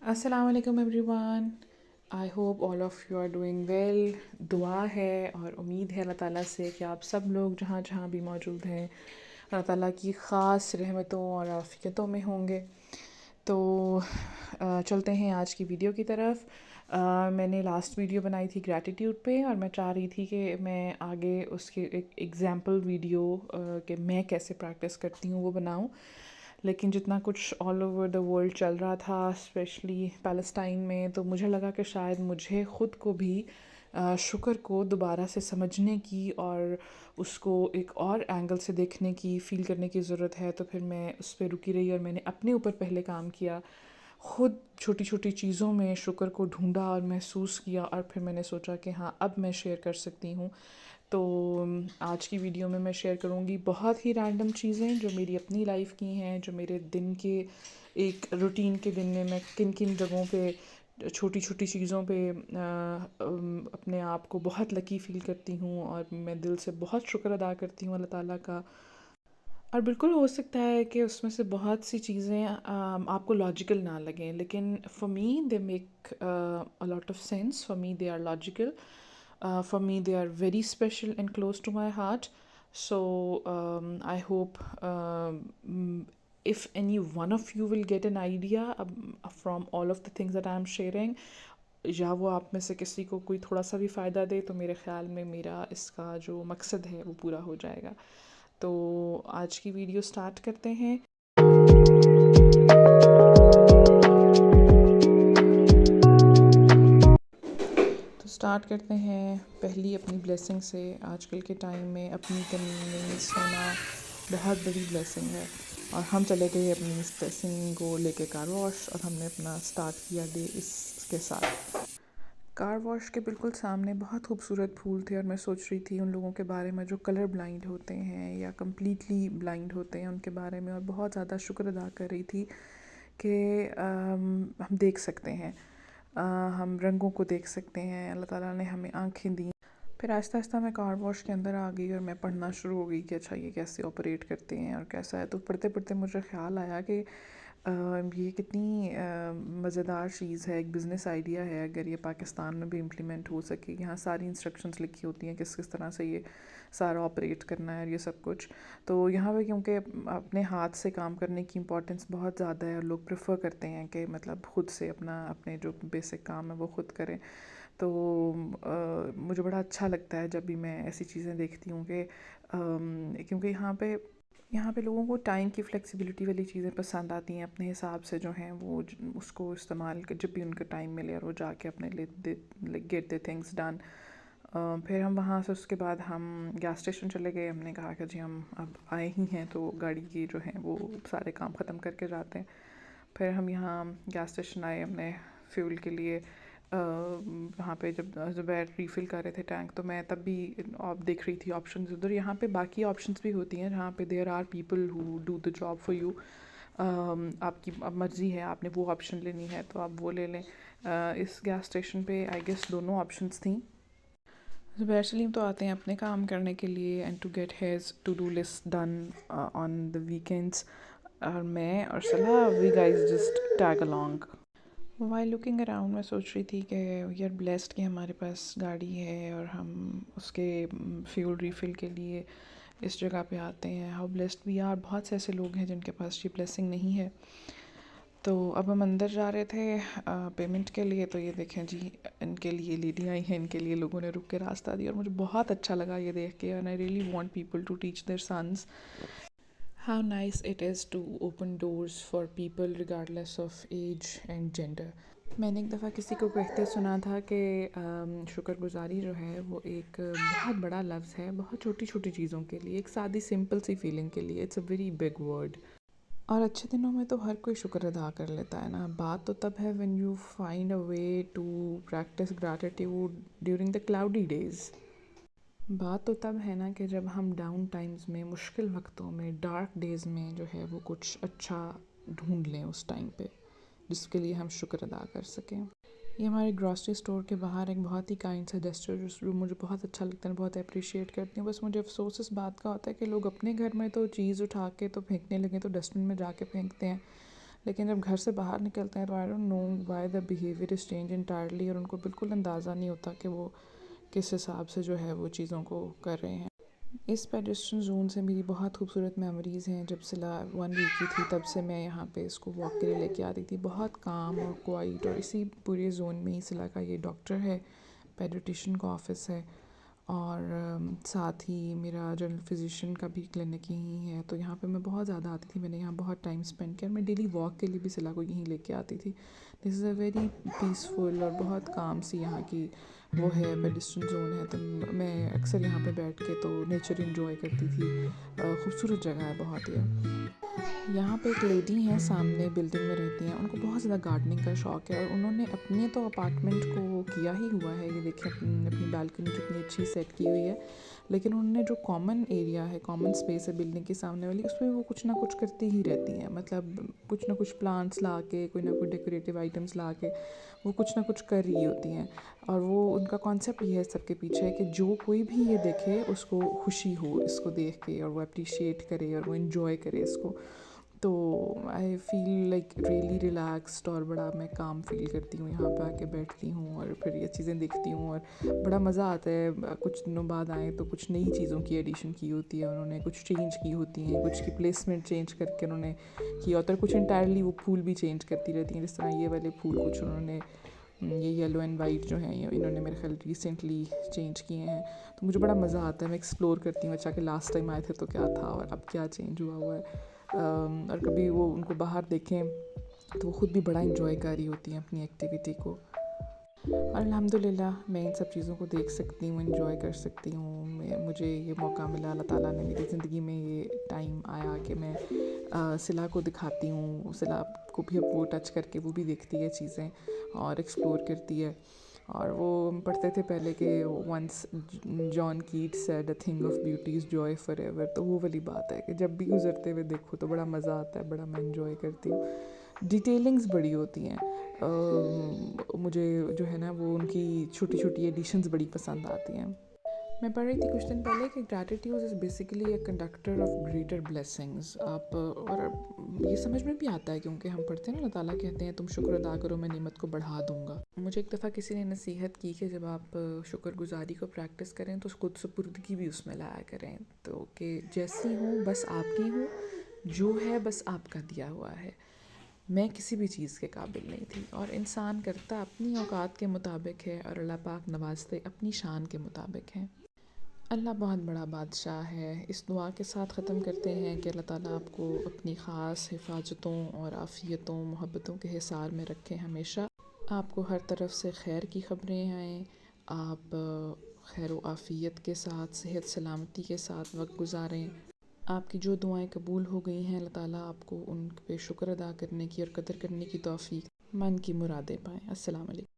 السلام علیکم everyone. I hope all of you are doing well. دعا ہے اور امید ہے اللہ تعالیٰ سے کہ آپ سب لوگ جہاں جہاں بھی موجود ہیں اللہ تعالیٰ کی خاص رحمتوں اور عافیتوں میں ہوں گے. تو چلتے ہیں آج کی ویڈیو کی طرف. میں نے لاسٹ ویڈیو بنائی تھی گریٹیٹیوڈ پہ، اور میں چاہ رہی تھی کہ میں آگے اس کے ایک ایگزامپل ویڈیو کہ میں کیسے پریکٹس کرتی ہوں وہ بناؤں. لیکن جتنا کچھ آل اوور دا ورلڈ چل رہا تھا اسپیشلی پیلسٹائن میں، تو مجھے لگا کہ شاید مجھے خود کو بھی شکر کو دوبارہ سے سمجھنے کی اور اس کو ایک اور اینگل سے دیکھنے کی، فیل کرنے کی ضرورت ہے. تو پھر میں اس پہ رکی رہی اور میں نے اپنے اوپر پہلے کام کیا، خود چھوٹی چھوٹی چیزوں میں شکر کو ڈھونڈا اور محسوس کیا، اور پھر میں نے سوچا کہ ہاں اب میں شیئر کر سکتی ہوں. تو آج کی ویڈیو میں شیئر کروں گی بہت ہی رینڈم چیزیں جو میری اپنی لائف کی ہیں، جو میرے دن کے ایک روٹین کے دن میں کن کن جگہوں پہ چھوٹی چھوٹی چیزوں پہ اپنے آپ کو بہت لکی فیل کرتی ہوں، اور میں دل سے بہت شکر ادا کرتی ہوں اللہ تعالیٰ کا. اور بالکل ہو سکتا ہے کہ اس میں سے بہت سی چیزیں آپ کو لاجیکل نہ لگیں، لیکن for me they make a lot of sense. For me they are logical. For me they are very special and close to my heart. So I hope if any one of you will get an idea from all of the things that I am sharing, یا وہ آپ میں سے کسی کو کوئی تھوڑا سا بھی فائدہ دے، تو میرے خیال میں میرا اس کا جو مقصد ہے وہ پورا ہو جائے گا. تو آج کی ویڈیو سٹارٹ کرتے ہیں. سٹارٹ کرتے ہیں پہلی اپنی بلیسنگ سے. آج کل کے ٹائم میں اپنی کنوینئنس ہونا بہت بڑی بلیسنگ ہے، اور ہم چلے گئے اپنی اس بلیسنگ کو لے کے کار واش، اور ہم نے اپنا سٹارٹ کیا ڈے اس کے ساتھ. کار واش کے بالکل سامنے بہت خوبصورت پھول تھے، اور میں سوچ رہی تھی ان لوگوں کے بارے میں جو کلر بلائنڈ ہوتے ہیں یا کمپلیٹلی بلائنڈ ہوتے ہیں ان کے بارے میں، اور بہت زیادہ شکر ادا کر رہی تھی کہ ہم دیکھ سکتے ہیں، ہم رنگوں کو دیکھ سکتے ہیں. اللہ تعالیٰ نے ہمیں آنکھیں دیں. پھر آہستہ آہستہ میں کار واش کے اندر آ گئی، اور میں پڑھنا شروع ہو گئی کہ اچھا یہ کیسے آپریٹ کرتے ہیں اور کیسا ہے. تو پڑھتے پڑھتے مجھے خیال آیا کہ یہ کتنی مزیدار چیز ہے، ایک بزنس آئیڈیا ہے اگر یہ پاکستان میں بھی امپلیمنٹ ہو سکے. یہاں ساری انسٹرکشنز لکھی ہوتی ہیں کس کس طرح سے یہ سارا آپریٹ کرنا ہے اور یہ سب کچھ. تو یہاں پہ کیونکہ اپنے ہاتھ سے کام کرنے کی امپورٹنس بہت زیادہ ہے، اور لوگ پریفر کرتے ہیں کہ مطلب خود سے اپنے جو بیسک کام ہے وہ خود کریں. تو مجھے بڑا اچھا لگتا ہے جب بھی میں ایسی چیزیں دیکھتی ہوں کہ کیونکہ یہاں پہ لوگوں کو ٹائم کی فلیکسیبلٹی والی چیزیں پسند آتی ہیں. اپنے حساب سے جو ہیں وہ اس کو استعمال جب بھی ان کا ٹائم ملے، اور وہ جا کے اپنے گیٹ دی تھنگس ڈن. پھر ہم وہاں سے اس کے بعد ہم گیس اسٹیشن چلے گئے. ہم نے کہا کہ جی ہم اب آئے ہی ہیں تو گاڑی کی جو ہیں وہ سارے کام ختم کر کے جاتے ہیں. پھر ہم یہاں گیس اسٹیشن آئے اپنے فیول کے لیے. وہاں پہ جب زبیر ریفل کر رہے تھے ٹینک، تو میں تب بھی آپ دیکھ رہی تھی آپشنز ادھر. یہاں پہ باقی آپشنز بھی ہوتی ہیں جہاں پہ there are people who do the job for you. آپ کی اب مرضی ہے، آپ نے وہ آپشن لینی ہے تو آپ وہ لے لیں. اس گیس اسٹیشن پہ آئی گیس دونوں آپشنز تھیں. زبیر سلیم تو آتے ہیں اپنے کام کرنے کے لیے and to get his to do list done on the weekends, اور میں اور صلاح we guys just tag along. while looking around میں سوچ رہی تھی کہ وی آر بلیسڈ کہ ہمارے پاس گاڑی ہے اور ہم اس کے فیول ریفل کے لیے اس جگہ پہ آتے ہیں. How blessed we are. بہت سے ایسے لوگ ہیں جن کے پاس یہ بلیسنگ نہیں ہے. تو اب ہم اندر جا رہے تھے پیمنٹ کے لیے. تو یہ دیکھیں جی ان کے لیے لیڈی آئی ہیں، ان کے لیے لوگوں نے رک کے راستہ دیا، اور مجھے بہت اچھا لگا یہ دیکھ کے. And I really want people to teach their sons how nice it is to open doors for people regardless of age and gender. میں نے ایک دفعہ کسی کو کہتے سنا تھا کہ شکر گزاری جو ہے وہ ایک بہت بڑا لفظ ہے بہت چھوٹی چھوٹی چیزوں کے لیے، ایک سادی سمپل سی فیلنگ کے لیے. It's a very big word. اور اچھے دنوں میں تو ہر کوئی شکر ادا کر لیتا ہے نا. بات تو تب ہے when you find a way to practice gratitude during the cloudy days. بات تو تب ہے نا کہ جب ہم ڈاؤن ٹائمز میں، مشکل وقتوں میں، ڈارک ڈیز میں جو ہے وہ کچھ اچھا ڈھونڈ لیں اس ٹائم پہ جس کے لیے ہم شکر ادا کر سکیں. یہ ہمارے گراسری اسٹور کے باہر ایک بہت ہی کائنڈ سا جسچر جو مجھے بہت اچھا لگتا ہے، بہت اپریشیٹ کرتی ہوں. بس مجھے افسوس اس بات کا ہوتا ہے کہ لوگ اپنے گھر میں تو چیز اٹھا کے تو پھینکنے لگیں تو ڈسٹ بن میں جا کے پھینکتے ہیں، لیکن جب گھر سے باہر نکلتے ہیں تو I don't know why the behaviour is change entirely, اور ان کو بالکل اندازہ نہیں ہوتا کہ وہ کس حساب سے جو ہے وہ چیزوں کو کر رہے ہیں۔ اس پیڈسٹرین زون سے میری بہت خوبصورت میموریز ہیں۔ جب صلا 1 ویک کی تھی تب سے میں یہاں پہ اس کو واک کے لیے لے کے آتی تھی، بہت کام اور کوائٹ، اور اسی پورے زون میں ہی صلا کا یہ ڈاکٹر ہے، پیڈیٹیشین کا آفس ہے، اور ساتھ ہی میرا جنرل فزیشین کا بھی کلینک یہیں ہے، تو یہاں پہ میں بہت زیادہ آتی تھی۔ میں نے یہاں بہت ٹائم اسپینڈ کیا، میں ڈیلی واک کے لیے بھی صلا کو یہیں لے کے آتی تھی۔ دس از اے ویری پیسفل اور بہت کام سی یہاں کی وہ ہے، پیڈسٹرین زون ہے، تو میں اکثر یہاں پہ بیٹھ کے تو نیچر انجوائے کرتی تھی۔ خوبصورت جگہ ہے بہت یہ۔ یہاں پہ ایک لیڈی ہیں سامنے بلڈنگ میں رہتی ہیں، ان کو بہت زیادہ گارڈننگ کا شوق ہے، اور انہوں نے اپنے تو اپارٹمنٹ کو کیا ہی ہوا ہے، یہ دیکھیں اپنی بالکنی کتنی اچھی سیٹ کی ہوئی ہے، لیکن انہوں نے جو کامن ایریا ہے، کامن اسپیس ہے بلڈنگ کے سامنے والی، اس پہ وہ کچھ نہ کچھ کرتی ہی رہتی ہیں، مطلب کچھ نہ کچھ پلانٹس لا کے، کوئی نہ کوئی ڈیکوریٹو آئٹمس لا کے وہ کچھ نہ کچھ کر رہی ہوتی ہیں، اور وہ ان کا کانسیپٹ یہ ہے سب کے پیچھے کہ جو کوئی بھی یہ دیکھے اس کو خوشی ہو اس کو دیکھ کے، اور وہ اپریشیٹ کرے اور وہ انجوائے کرے اس کو۔ تو آئی فیل لائک ریئلی ریلیکسڈ، اور بڑا میں کام فیل کرتی ہوں یہاں پہ آ کے بیٹھتی ہوں، اور پھر یہ چیزیں دیکھتی ہوں، اور بڑا مزہ آتا ہے۔ کچھ دنوں بعد آئیں تو کچھ نئی چیزوں کی ایڈیشن کی ہوتی ہے انہوں نے، کچھ چینج کی ہوتی ہیں، کچھ کی پلیسمنٹ چینج کر کے انہوں نے کیا ہوتا ہے، کچھ انٹائرلی وہ پھول بھی چینج کرتی رہتی ہیں، جس طرح یہ والے پھول کچھ انہوں نے یہ یلو اینڈ وائٹ جو ہیں یہ انہوں نے میرے خیال ریسنٹلی چینج کیے ہیں، تو مجھے بڑا مزہ آتا ہے، میں ایکسپلور کرتی ہوں اچھا کہ لاسٹ ٹائم آئے تھے تو کیا تھا اور اب کیا چینج ہوا ہے۔ اور کبھی وہ ان کو باہر دیکھیں تو وہ خود بھی بڑا انجوائے کر رہی ہوتی ہیں اپنی ایکٹیویٹی کو، اور الحمدللہ میں ان سب چیزوں کو دیکھ سکتی ہوں، انجوائے کر سکتی ہوں۔ مجھے یہ موقع ملا، اللہ تعالیٰ نے میری زندگی میں یہ ٹائم آیا کہ میں صلا کو دکھاتی ہوں، صلا کو بھی اب وہ ٹچ کر کے وہ بھی دیکھتی ہے چیزیں اور ایکسپلور کرتی ہے۔ اور وہ ہم پڑھتے تھے پہلے کہ once John Keats said a thing of beauty is joy forever, تو وہ والی بات ہے کہ جب بھی گزرتے ہوئے دیکھو تو بڑا مزہ آتا ہے، بڑا میں انجوائے کرتی ہوں۔ ڈیٹیلنگز بڑی ہوتی ہیں، مجھے جو ہے نا وہ ان کی چھوٹی چھوٹی ایڈیشنز بڑی پسند آتی ہیں۔ میں پڑھ رہی تھی کچھ دن پہلے کہ gratitude is basically a conductor of greater blessings, آپ اور یہ سمجھ میں بھی آتا ہے کیونکہ ہم پڑھتے ہیں نا، اللہ تعالیٰ کہتے ہیں تم شکر ادا کرو میں نعمت کو بڑھا دوں گا۔ مجھے ایک دفعہ کسی نے نصیحت کی کہ جب آپ شکر گزاری کو پریکٹس کریں تو خود سپردگی بھی اس میں لایا کریں، تو کہ جیسی ہوں بس آپ کی ہوں، جو ہے بس آپ کا دیا ہوا ہے، میں کسی بھی چیز کے قابل نہیں تھی، اور انسان کرتا اپنی اوقات کے مطابق ہے اور اللہ پاک نوازتے اپنی شان کے مطابق ہیں۔ اللہ بہت بڑا بادشاہ ہے۔ اس دعا کے ساتھ ختم کرتے ہیں کہ اللہ تعالیٰ آپ کو اپنی خاص حفاظتوں اور عافیتوں محبتوں کے حصار میں رکھیں، ہمیشہ آپ کو ہر طرف سے خیر کی خبریں آئیں، آپ خیر و عافیت کے ساتھ صحت سلامتی کے ساتھ وقت گزاریں، آپ کی جو دعائیں قبول ہو گئی ہیں اللہ تعالیٰ آپ کو ان پہ شکر ادا کرنے کی اور قدر کرنے کی توفیق، من کی مرادیں پائیں۔ السلام علیکم۔